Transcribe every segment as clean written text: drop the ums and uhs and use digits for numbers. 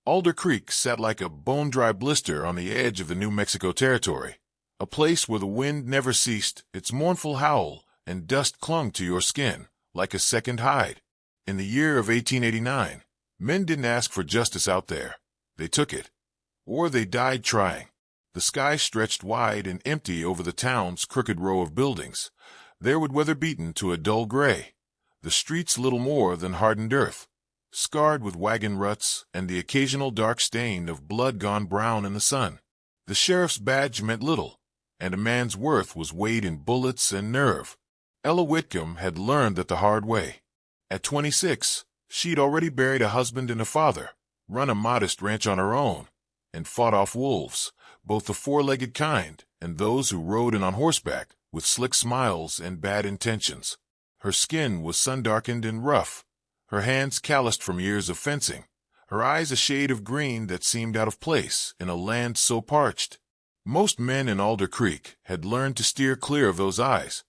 Alder Creek sat like a bone-dry blister on the edge of the New Mexico Territory, a place where the wind never ceased its mournful howl and dust clung to your skin like a second hide. In the year of 1889, men didn't ask for justice out there. They took it. Or they died trying. The sky stretched wide and empty over the town's crooked row of buildings. There would weather-beaten to a dull gray. The streets little more than hardened earth, scarred with wagon ruts and the occasional dark stain of blood gone brown in the sun. The sheriff's badge meant little, and a man's worth was weighed in bullets and nerve. Ella Whitcomb had learned that the hard way. At 26, she'd already buried a husband and a father, run a modest ranch on her own, and fought off wolves, both the four-legged kind and those who rode in on horseback with slick smiles and bad intentions. Her skin was sun-darkened and rough, her hands calloused from years of fencing, her eyes a shade of green that seemed out of place in a land so parched. Most men in Alder Creek had learned to steer clear of those eyes,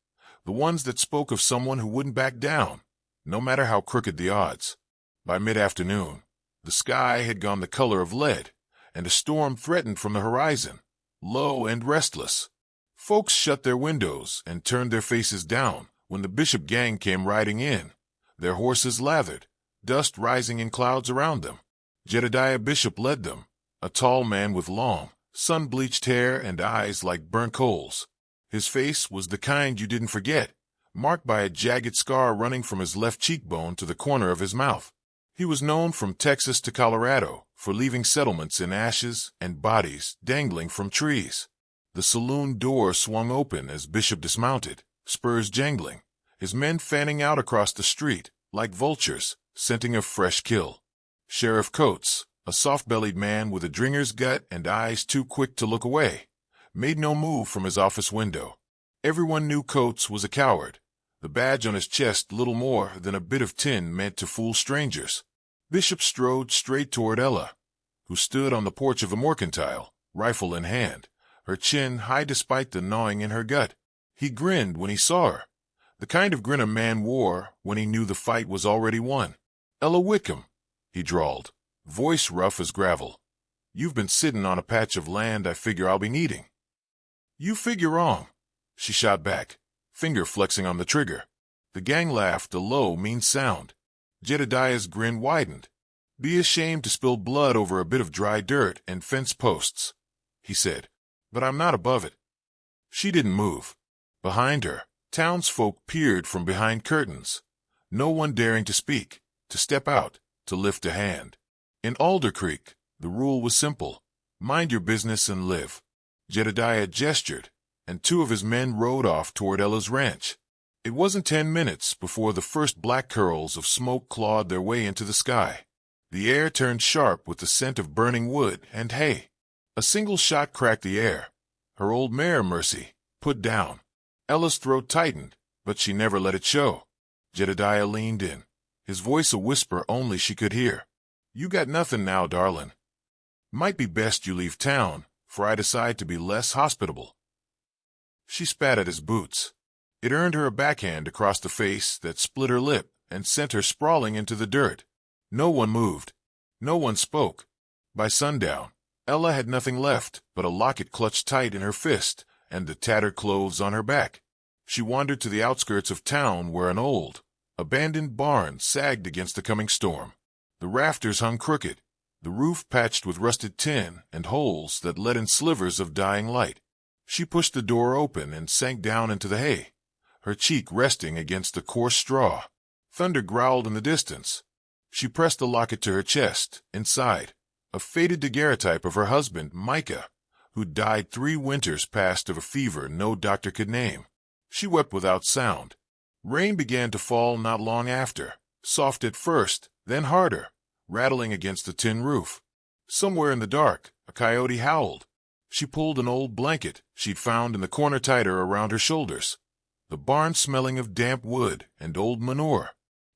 the ones that spoke of someone who wouldn't back down, no matter how crooked the odds. By mid-afternoon, the sky had gone the color of lead, and a storm threatened from the horizon, low and restless. Folks shut their windows and turned their faces down when the Bishop gang came riding in, their horses lathered, dust rising in clouds around them. Jedediah Bishop led them, a tall man with long, sun-bleached hair and eyes like burnt coals. His face was the kind you didn't forget, marked by a jagged scar running from his left cheekbone to the corner of his mouth. He was known from Texas to Colorado for leaving settlements in ashes and bodies dangling from trees. The saloon door swung open as Bishop dismounted, spurs jangling, his men fanning out across the street like vultures, scenting a fresh kill. Sheriff Coates, a soft-bellied man with a dringer's gut and eyes too quick to look away, made no move from his office window. Everyone knew Coates was a coward, the badge on his chest little more than a bit of tin meant to fool strangers. Bishop strode straight toward Ella, who stood on the porch of a mercantile, rifle in hand, her chin high despite the gnawing in her gut. He grinned when he saw her, the kind of grin a man wore when he knew the fight was already won. "Ella Whitcomb," he drawled, voice rough as gravel. "You've been sitting on a patch of land I figure I'll be needing." "You figure wrong," she shot back, finger flexing on the trigger. The gang laughed, a low, mean sound. Jedediah's grin widened. "Be ashamed to spill blood over a bit of dry dirt and fence posts," he said, "but I'm not above it." She didn't move. Behind her, townsfolk peered from behind curtains, no one daring to speak, to step out, to lift a hand. In Alder Creek, the rule was simple: mind your business and live. Jedediah gestured, and two of his men rode off toward Ella's ranch. It wasn't 10 minutes before the first black curls of smoke clawed their way into the sky. The air turned sharp with the scent of burning wood and hay. A single shot cracked the air. Her old mare, Mercy, put down. Ella's throat tightened, but she never let it show. Jedediah leaned in, his voice a whisper only she could hear. "You got nothing now, darlin'. Might be best you leave town, for I decide to be less hospitable." She spat at his boots. It earned her a backhand across the face that split her lip and sent her sprawling into the dirt. No one moved. No one spoke. By sundown, Ella had nothing left but a locket clutched tight in her fist and the tattered clothes on her back. She wandered to the outskirts of town where an old, abandoned barn sagged against the coming storm. The rafters hung crooked, the roof patched with rusted tin and holes that let in slivers of dying light. She pushed the door open and sank down into the hay, her cheek resting against the coarse straw. Thunder growled in the distance. She pressed the locket to her chest. Inside, a faded daguerreotype of her husband, Micah, who died 3 winters past of a fever no doctor could name. She wept without sound. Rain began to fall not long after, soft at first, then harder, rattling against the tin roof. Somewhere in the dark, a coyote howled. She pulled an old blanket she'd found in the corner tighter around her shoulders, the barn smelling of damp wood and old manure.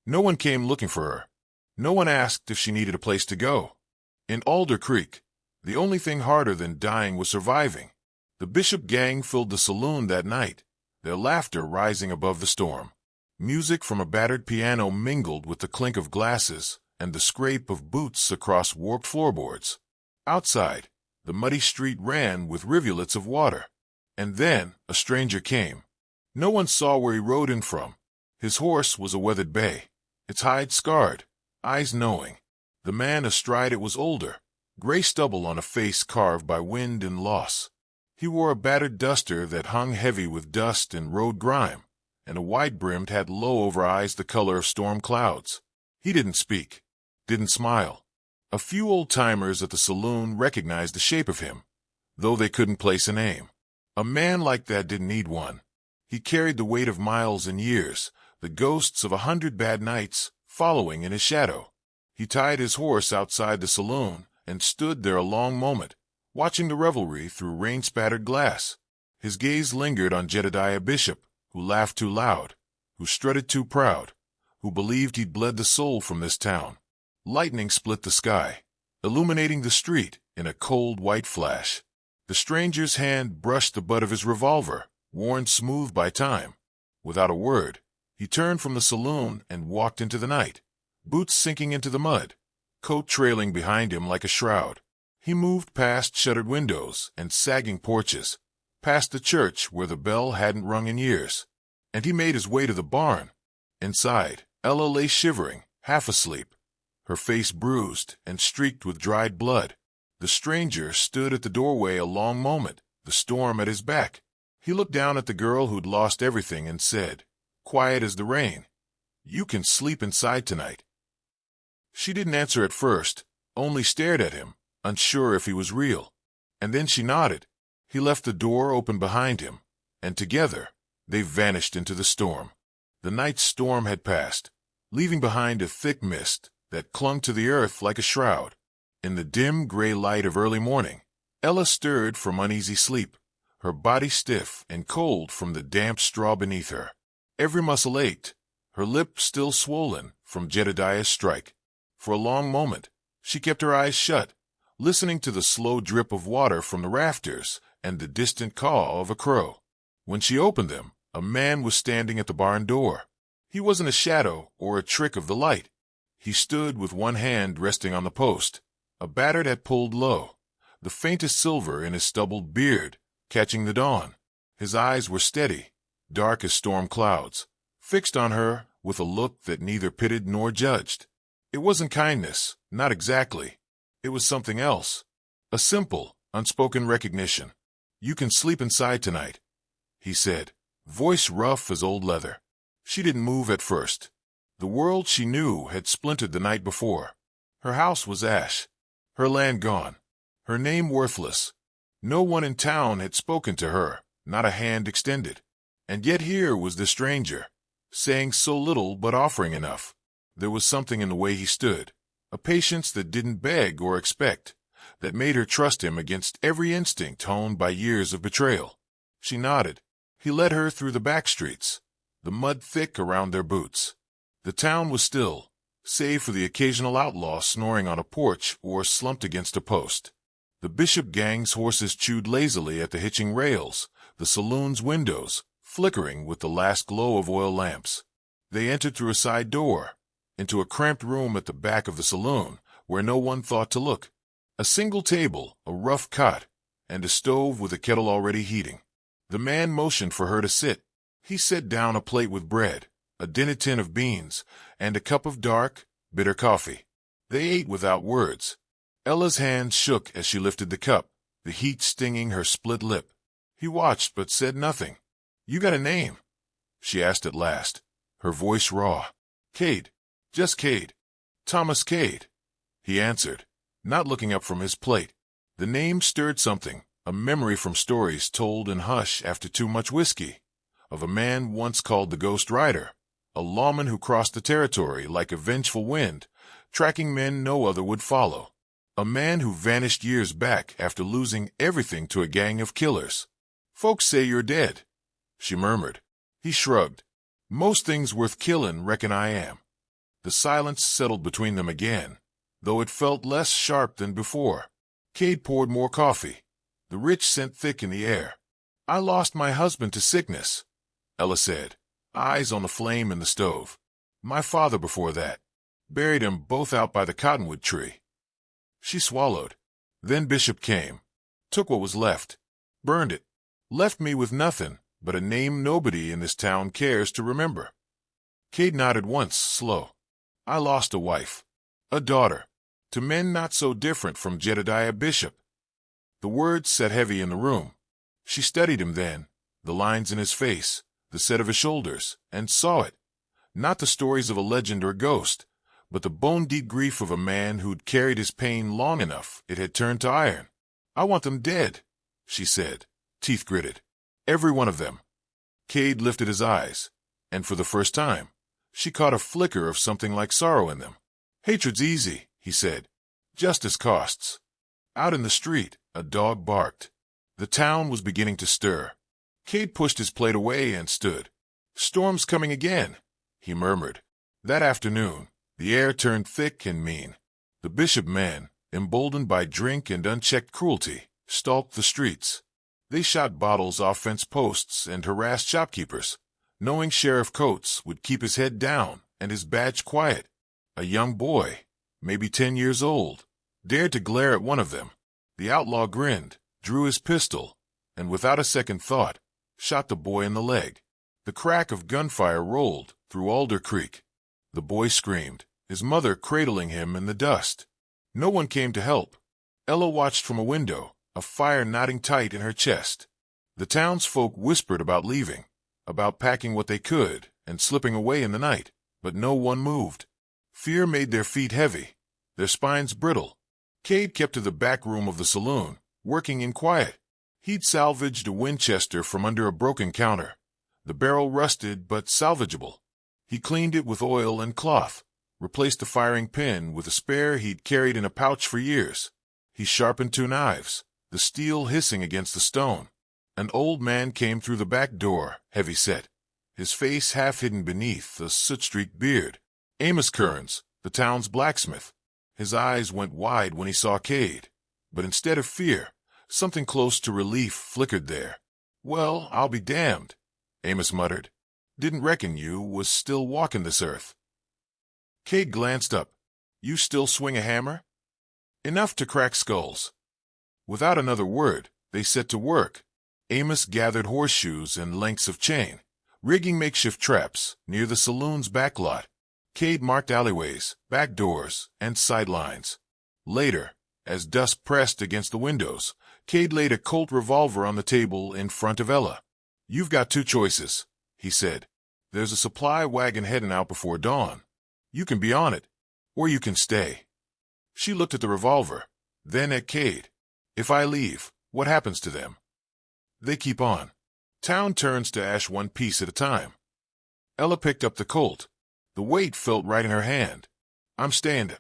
No one came looking for her. No one asked if she needed a place to go. In Alder Creek, the only thing harder than dying was surviving. The Bishop gang filled the saloon that night, their laughter rising above the storm. Music from a battered piano mingled with the clink of glasses and the scrape of boots across warped floorboards. Outside, the muddy street ran with rivulets of water. And then a stranger came. No one saw where he rode in from. His horse was a weathered bay, its hide scarred, eyes knowing. The man astride it was older, gray stubble on a face carved by wind and loss. He wore a battered duster that hung heavy with dust and road grime, and a wide-brimmed hat low over eyes the color of storm clouds. He didn't speak, didn't smile. A few old-timers at the saloon recognized the shape of him, though they couldn't place a name. A man like that didn't need one. He carried the weight of miles and years, the ghosts of 100 bad nights following in his shadow. He tied his horse outside the saloon and stood there a long moment, watching the revelry through rain-spattered glass. His gaze lingered on Jedediah Bishop, who laughed too loud, who strutted too proud, who believed he'd bled the soul from this town. Lightning split the sky, illuminating the street in a cold white flash. The stranger's hand brushed the butt of his revolver, worn smooth by time. Without a word, he turned from the saloon and walked into the night, boots sinking into the mud, coat trailing behind him like a shroud. He moved past shuttered windows and sagging porches, past the church where the bell hadn't rung in years, and he made his way to the barn. Inside, Ella lay shivering, half asleep, her face bruised and streaked with dried blood. The stranger stood at the doorway a long moment, the storm at his back. He looked down at the girl who'd lost everything and said, quiet as the rain, "You can sleep inside tonight." She didn't answer at first, only stared at him, unsure if he was real. And then she nodded. He left the door open behind him, and together they vanished into the storm. The night's storm had passed, leaving behind a thick mist that clung to the earth like a shroud. In the dim gray light of early morning, Ella stirred from uneasy sleep, her body stiff and cold from the damp straw beneath her. Every muscle ached, her lip still swollen from Jedediah's strike. For a long moment, she kept her eyes shut, listening to the slow drip of water from the rafters and the distant caw of a crow. When she opened them, a man was standing at the barn door. He wasn't a shadow or a trick of the light. He stood with one hand resting on the post, a battered hat pulled low, the faintest silver in his stubbled beard catching the dawn. His eyes were steady, dark as storm clouds, fixed on her with a look that neither pitied nor judged. It wasn't kindness, not exactly. It was something else, a simple, unspoken recognition. "You can sleep inside tonight," he said, voice rough as old leather. She didn't move at first. The world she knew had splintered the night before. Her house was ash, her land gone, her name worthless. No one in town had spoken to her, not a hand extended. And yet here was the stranger, saying so little but offering enough. There was something in the way he stood, a patience that didn't beg or expect, that made her trust him against every instinct honed by years of betrayal. She nodded. He led her through the back streets, the mud thick around their boots. The town was still, save for the occasional outlaw snoring on a porch or slumped against a post. The Bishop gang's horses chewed lazily at the hitching rails, the saloon's windows flickering with the last glow of oil lamps. They entered through a side door, into a cramped room at the back of the saloon, where no one thought to look. A single table, a rough cot, and a stove with a kettle already heating. The man motioned for her to sit. He set down a plate with bread, a dinner tin of beans, and a cup of dark, bitter coffee. They ate without words. Ella's hand shook as she lifted the cup, the heat stinging her split lip. He watched but said nothing. "You got a name?" she asked at last, her voice raw. "Cade. Just Cade. Thomas Cade," he answered, not looking up from his plate. The name stirred something, a memory from stories told in hush after too much whiskey, of a man once called the Ghost Rider, a lawman who crossed the territory like a vengeful wind, tracking men no other would follow. A man who vanished years back after losing everything to a gang of killers. "Folks say you're dead," she murmured. He shrugged. "Most things worth killin' reckon I am." The silence settled between them again, though it felt less sharp than before. Cade poured more coffee, the rich scent thick in the air. "I lost my husband to sickness," Ella said, eyes on the flame in the stove. "My father before that. Buried 'em both out by the cottonwood tree. She swallowed. Then Bishop came. Took what was left. Burned it. Left me with nothing but a name nobody in this town cares to remember. Cade nodded once, slow. I lost a wife. A daughter. To men not so different from Jedediah Bishop. The words sat heavy in the room. She studied him then, the lines in his face, the set of his shoulders, and saw it. Not the stories of a legend or ghost, but the bone-deep grief of a man who'd carried his pain long enough it had turned to iron. I want them dead, she said, teeth gritted. Every one of them. Cade lifted his eyes, and for the first time, she caught a flicker of something like sorrow in them. Hatred's easy, he said. Justice costs. Out in the street, a dog barked. The town was beginning to stir. Cade pushed his plate away and stood. Storm's coming again, he murmured. That afternoon, the air turned thick and mean. The Bishop men, emboldened by drink and unchecked cruelty, stalked the streets. They shot bottles off fence posts and harassed shopkeepers, knowing Sheriff Coates would keep his head down and his badge quiet. A young boy, maybe 10 years old, dared to glare at one of them. The outlaw grinned, drew his pistol, and without a second thought, shot the boy in the leg. The crack of gunfire rolled through Alder Creek. The boy screamed, his mother cradling him in the dust. No one came to help. Ella watched from a window, a fire knotting tight in her chest. The townsfolk whispered about leaving, about packing what they could and slipping away in the night, but no one moved. Fear made their feet heavy, their spines brittle. Cade kept to the back room of the saloon, working in quiet. He'd salvaged a Winchester from under a broken counter. The barrel rusted but salvageable. He cleaned it with oil and cloth, replaced the firing pin with a spare he'd carried in a pouch for years. He sharpened 2 knives, the steel hissing against the stone. An old man came through the back door, heavy-set, his face half hidden beneath a soot-streaked beard. Amos Kearns, the town's blacksmith. His eyes went wide when he saw Cade, but instead of fear, something close to relief flickered there. Well, I'll be damned, Amos muttered. Didn't reckon you was still walking this earth. Cade glanced up. You still swing a hammer? Enough to crack skulls. Without another word, they set to work. Amos gathered horseshoes and lengths of chain, rigging makeshift traps near the saloon's back lot. Cade marked alleyways, back doors, and sidelines. Later, as dusk pressed against the windows, Cade laid a Colt revolver on the table in front of Ella. You've got 2 choices, he said. There's a supply wagon heading out before dawn. You can be on it, or you can stay. She looked at the revolver, then at Cade. If I leave, what happens to them? They keep on. Town turns to ash one piece at a time. Ella picked up the Colt. The weight felt right in her hand. I'm staying.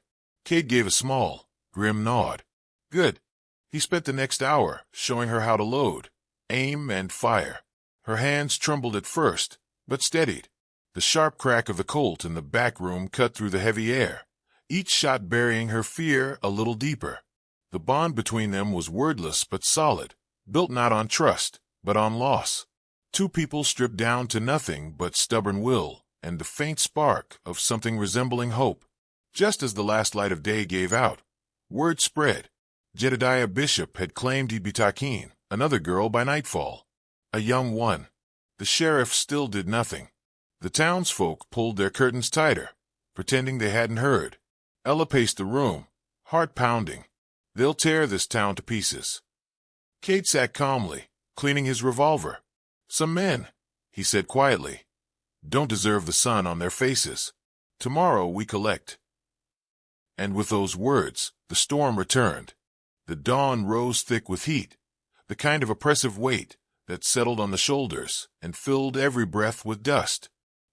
Cade gave a small, grim nod. Good. He spent the next hour showing her how to load, aim, and fire. Her hands trembled at first, but steadied. The sharp crack of the Colt in the back room cut through the heavy air, each shot burying her fear a little deeper. The bond between them was wordless but solid, built not on trust, but on loss. 2 people stripped down to nothing but stubborn will and the faint spark of something resembling hope. Just as the last light of day gave out, word spread. Jedediah Bishop had claimed he'd be Takeen, another girl, by nightfall. A young one. The sheriff still did nothing. The townsfolk pulled their curtains tighter, pretending they hadn't heard. Ella paced the room, heart pounding. They'll tear this town to pieces. Cade sat calmly, cleaning his revolver. Some men, he said quietly, don't deserve the sun on their faces. Tomorrow we collect. And with those words, the storm returned. The dawn rose thick with heat, the kind of oppressive weight that settled on the shoulders and filled every breath with dust.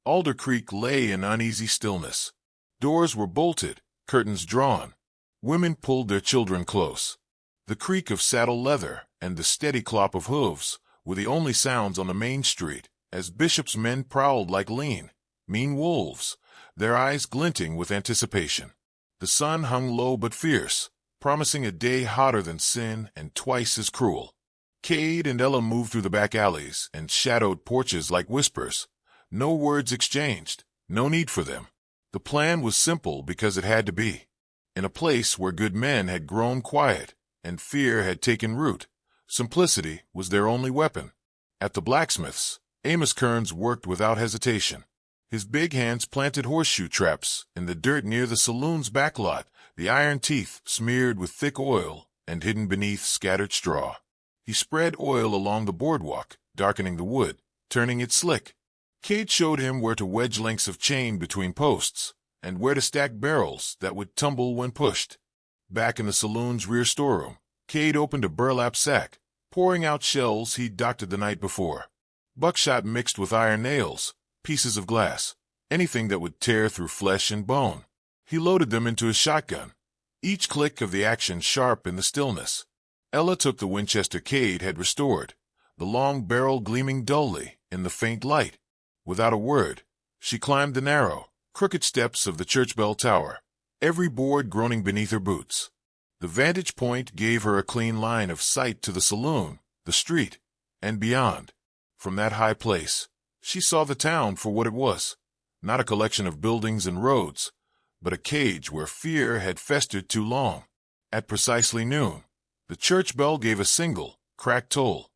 Alder Creek lay in uneasy stillness. Doors were bolted, curtains drawn. Women pulled their children close. The creak of saddle leather and the steady clop of hooves were the only sounds on the main street as Bishop's men prowled like lean, mean wolves, their eyes glinting with anticipation. The sun hung low but fierce, promising a day hotter than sin and twice as cruel. Cade and Ella moved through the back alleys and shadowed porches like whispers. No words exchanged, no need for them. The plan was simple because it had to be. In a place where good men had grown quiet and fear had taken root, simplicity was their only weapon. At the blacksmith's, Amos Kearns worked without hesitation. His big hands planted horseshoe traps in the dirt near the saloon's back lot, the iron teeth smeared with thick oil and hidden beneath scattered straw. He spread oil along the boardwalk, darkening the wood, turning it slick. Cade showed him where to wedge lengths of chain between posts, and where to stack barrels that would tumble when pushed. Back in the saloon's rear storeroom, Cade opened a burlap sack, pouring out shells he'd doctored the night before. Buckshot mixed with iron nails, pieces of glass, anything that would tear through flesh and bone. He loaded them into his shotgun, each click of the action sharp in the stillness. Ella took the Winchester Cade had restored, the long barrel gleaming dully in the faint light. Without a word, she climbed the narrow, crooked steps of the church bell tower, every board groaning beneath her boots. The vantage point gave her a clean line of sight to the saloon, the street, and beyond. From that high place, she saw the town for what it was, not a collection of buildings and roads, but a cage where fear had festered too long. At precisely noon, the church bell gave a single, cracked toll.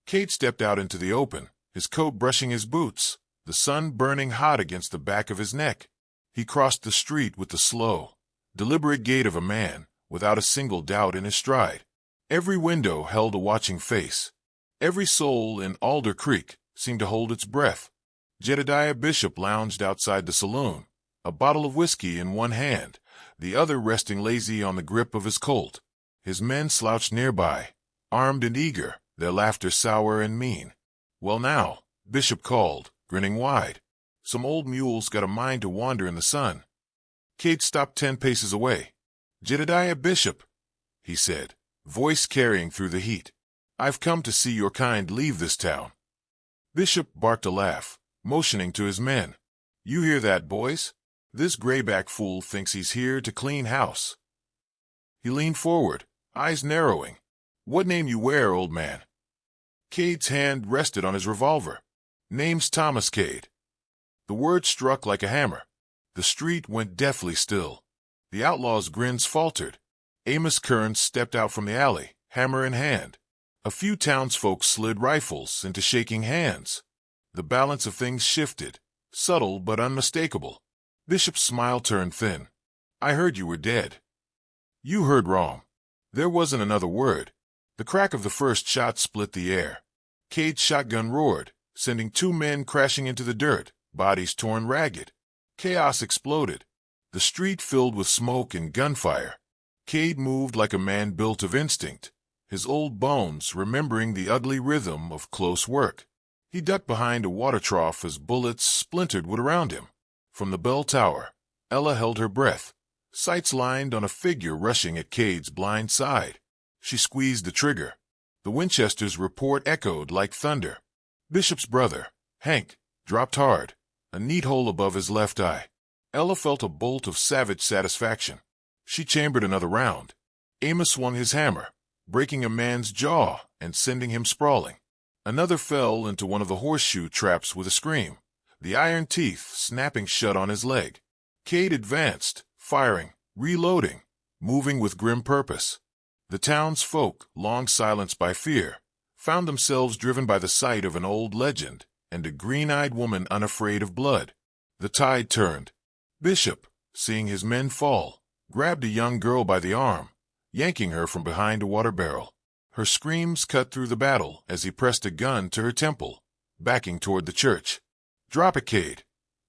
Cade stepped out into the open, his coat brushing his boots, the sun burning hot against the back of his neck. He crossed the street with the slow, deliberate gait of a man, without a single doubt in his stride. Every window held a watching face. Every soul in Alder Creek seemed to hold its breath. Jedediah Bishop lounged outside the saloon, a bottle of whiskey in one hand, the other resting lazy on the grip of his Colt. His men slouched nearby, armed and eager, their laughter sour and mean. "Well now," Bishop called, grinning wide. "Some old mule's got a mind to wander in the sun." Cade stopped 10 paces away. "Jedediah Bishop," he said, voice carrying through the heat, "I've come to see your kind leave this town." Bishop barked a laugh, motioning to his men. "You hear that, boys? This grayback fool thinks he's here to clean house." He leaned forward, eyes narrowing. "What name you wear, old man?" Cade's hand rested on his revolver. "Name's Thomas Cade." The word struck like a hammer. The street went deathly still. The outlaw's grins faltered. Amos Kearns stepped out from the alley, hammer in hand. A few townsfolk slid rifles into shaking hands. The balance of things shifted, subtle but unmistakable. Bishop's smile turned thin. "I heard you were dead." "You heard wrong." There wasn't another word. The crack of the first shot split the air. Cade's shotgun roared, sending 2 men crashing into the dirt, bodies torn ragged. Chaos exploded. The street filled with smoke and gunfire. Cade moved like a man built of instinct, his old bones remembering the ugly rhythm of close work. He ducked behind a water trough as bullets splintered wood around him. From the bell tower, Ella held her breath, sights lined on a figure rushing at Cade's blind side. She squeezed the trigger. The Winchester's report echoed like thunder. Bishop's brother, Hank, dropped hard, a neat hole above his left eye. Ella felt a bolt of savage satisfaction. She chambered another round. Amos swung his hammer, breaking a man's jaw and sending him sprawling. Another fell into one of the horseshoe traps with a scream, the iron teeth snapping shut on his leg. Cade advanced, firing, reloading, moving with grim purpose. The townsfolk, long silenced by fear, found themselves driven by the sight of an old legend and a green-eyed woman unafraid of blood. The tide turned. Bishop, seeing his men fall, grabbed a young girl by the arm, yanking her from behind a water barrel. Her screams cut through the battle as he pressed a gun to her temple, backing toward the church. "Drop it, Cade,"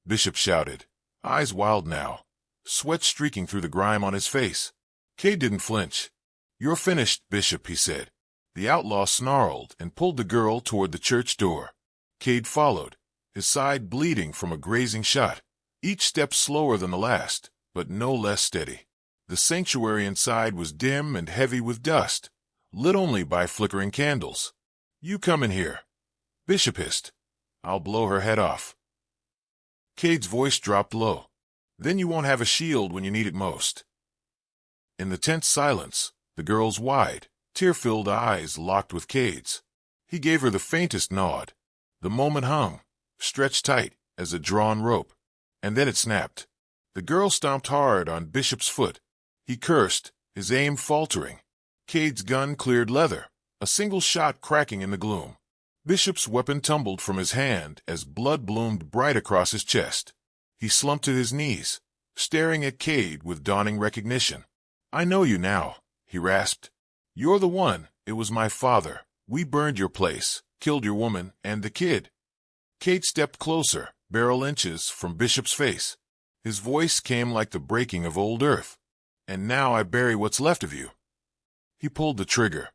Bishop shouted, eyes wild now, sweat streaking through the grime on his face. Cade didn't flinch. "You're finished, Bishop," he said. The outlaw snarled and pulled the girl toward the church door. Cade followed, his side bleeding from a grazing shot, each step slower than the last, but no less steady. The sanctuary inside was dim and heavy with dust, lit only by flickering candles. "You come in here," Bishop hissed. "I'll blow her head off." Cade's voice dropped low. "Then you won't have a shield when you need it most." In the tense silence, the girl's wide, tear-filled eyes locked with Cade's. He gave her the faintest nod. The moment hung, stretched tight as a drawn rope, and then it snapped. The girl stomped hard on Bishop's foot. He cursed, his aim faltering. Cade's gun cleared leather, a single shot cracking in the gloom. Bishop's weapon tumbled from his hand as blood bloomed bright across his chest. He slumped to his knees, staring at Cade with dawning recognition. "I know you now," he rasped. "You're the one. It was my father. We burned your place, killed your woman and the kid." Cade stepped closer, barrel inches from Bishop's face. His voice came like the breaking of old earth. "And now I bury what's left of you." He pulled the trigger.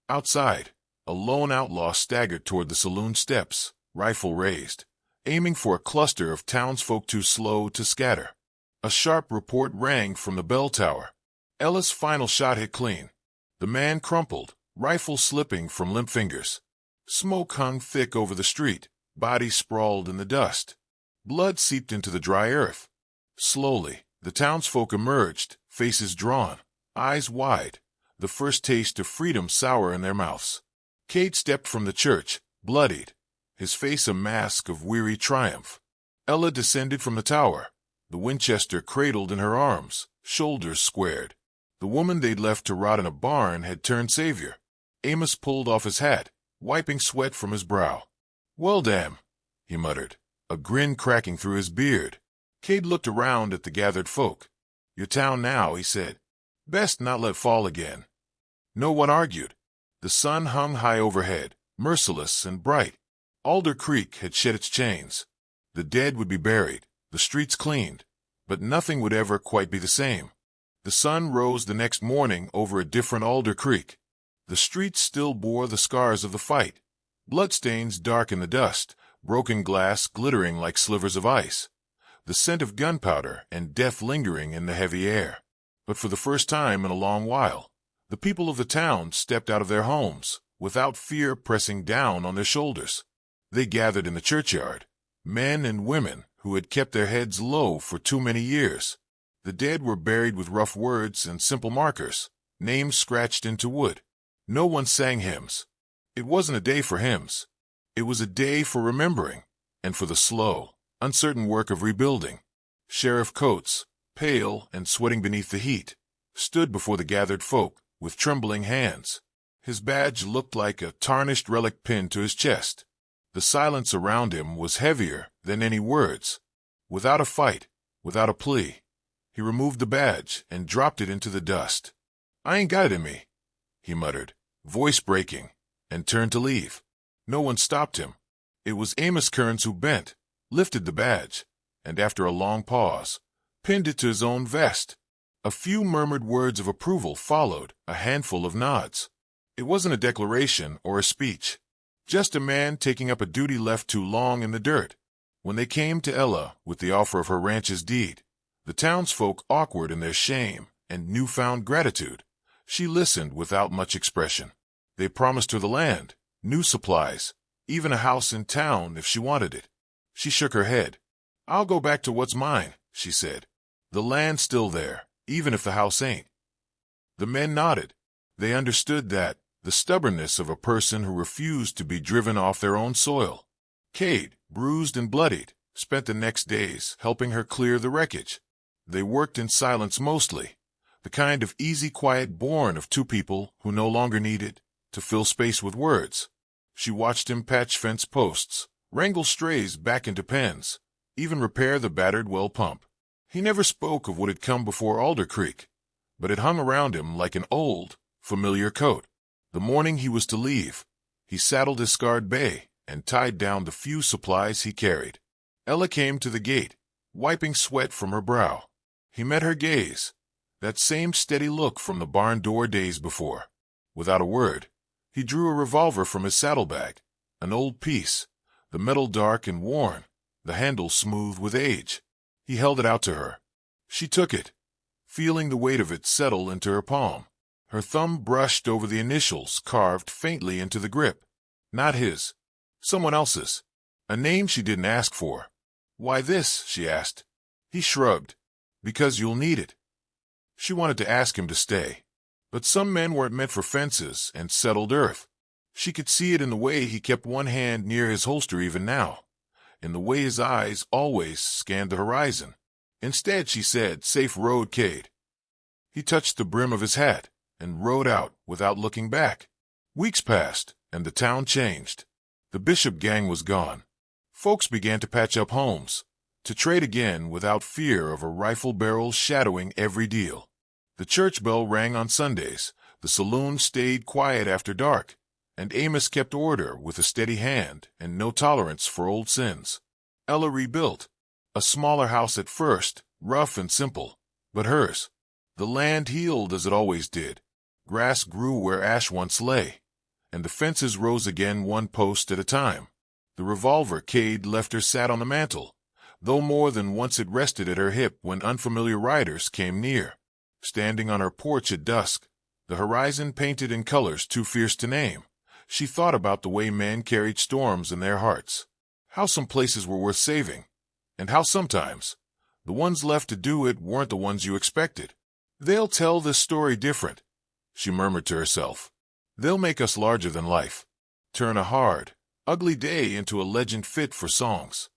Outside, a lone outlaw staggered toward the saloon steps, rifle raised, aiming for a cluster of townsfolk too slow to scatter. A sharp report rang from the bell tower. Ella's final shot hit clean. The man crumpled, rifle slipping from limp fingers. Smoke hung thick over the street, bodies sprawled in the dust. Blood seeped into the dry earth. Slowly, the townsfolk emerged, faces drawn, eyes wide, the first taste of freedom sour in their mouths. Cade stepped from the church, bloodied, his face a mask of weary triumph. Ella descended from the tower, the Winchester cradled in her arms, shoulders squared. The woman they'd left to rot in a barn had turned savior. Amos pulled off his hat, wiping sweat from his brow. "Well, damn," he muttered, a grin cracking through his beard. Cade looked around at the gathered folk. "Your town now," he said. "Best not let fall again." No one argued. The sun hung high overhead, merciless and bright. Alder Creek had shed its chains. The dead would be buried, the streets cleaned, but nothing would ever quite be the same. The sun rose the next morning over a different Alder Creek. The streets still bore the scars of the fight. Bloodstains dark in the dust, broken glass glittering like slivers of ice. The scent of gunpowder and death lingering in the heavy air. But for the first time in a long while, the people of the town stepped out of their homes, without fear pressing down on their shoulders. They gathered in the churchyard, men and women who had kept their heads low for too many years. The dead were buried with rough words and simple markers, names scratched into wood. No one sang hymns. It wasn't a day for hymns. It was a day for remembering, and for the slow, uncertain work of rebuilding. Sheriff Coates, pale and sweating beneath the heat, stood before the gathered folk with trembling hands. His badge looked like a tarnished relic pinned to his chest. The silence around him was heavier than any words. Without a fight, without a plea, he removed the badge and dropped it into the dust. "I ain't got it in me," he muttered, voice breaking, and turned to leave. No one stopped him. It was Amos Kearns who bent, lifted the badge, and after a long pause, pinned it to his own vest. A few murmured words of approval followed, a handful of nods. It wasn't a declaration or a speech, just a man taking up a duty left too long in the dirt. When they came to Ella with the offer of her ranch's deed, the townsfolk awkward in their shame and newfound gratitude, she listened without much expression. They promised her the land, new supplies, even a house in town if she wanted it. She shook her head. "I'll go back to what's mine," she said. "The land's still there, even if the house ain't." The men nodded. They understood that, the stubbornness of a person who refused to be driven off their own soil. Cade, bruised and bloodied, spent the next days helping her clear the wreckage. They worked in silence mostly, the kind of easy quiet born of two people who no longer needed to fill space with words. She watched him patch fence posts, wrangle strays back into pens, even repair the battered well pump. He never spoke of what had come before Alder Creek, but it hung around him like an old, familiar coat. The morning he was to leave, he saddled his scarred bay and tied down the few supplies he carried. Ella came to the gate, wiping sweat from her brow. He met her gaze, that same steady look from the barn door days before. Without a word, he drew a revolver from his saddlebag, an old piece, the metal dark and worn, the handle smooth with age. He held it out to her. She took it, feeling the weight of it settle into her palm. Her thumb brushed over the initials carved faintly into the grip. Not his. Someone else's. A name she didn't ask for. "Why this?" she asked. He shrugged. "Because you'll need it." She wanted to ask him to stay. But some men weren't meant for fences and settled earth. She could see it in the way he kept one hand near his holster even now, in the way his eyes always scanned the horizon. Instead, she said, "Safe road, Cade." He touched the brim of his hat and rode out without looking back. Weeks passed, and the town changed. The Bishop gang was gone. Folks began to patch up homes, to trade again without fear of a rifle barrel shadowing every deal. The church bell rang on Sundays, the saloon stayed quiet after dark, and Amos kept order with a steady hand and no tolerance for old sins. Ella rebuilt. A smaller house at first, rough and simple, but hers. The land healed as it always did. Grass grew where ash once lay, and the fences rose again one post at a time. The revolver Cade left her sat on the mantel, though more than once it rested at her hip when unfamiliar riders came near. Standing on her porch at dusk, the horizon painted in colors too fierce to name, she thought about the way men carried storms in their hearts. How some places were worth saving, and how sometimes the ones left to do it weren't the ones you expected. "They'll tell this story different," she murmured to herself. "They'll make us larger than life, turn a hard, ugly day into a legend fit for songs."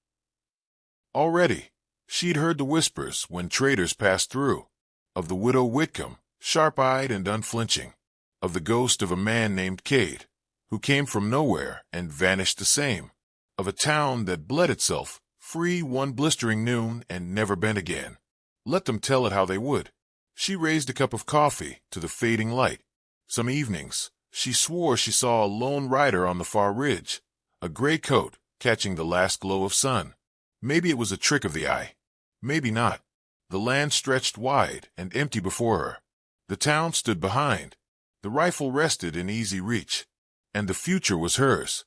Already, she'd heard the whispers when traders passed through, of the widow Whitcomb, sharp-eyed and unflinching, of the ghost of a man named Cade, who came from nowhere and vanished the same, of a town that bled itself free one blistering noon and never bent again. Let them tell it how they would. She raised a cup of coffee to the fading light. Some evenings, she swore she saw a lone rider on the far ridge, a gray coat catching the last glow of sun. Maybe it was a trick of the eye. Maybe not. The land stretched wide and empty before her. The town stood behind. The rifle rested in easy reach. And the future was hers.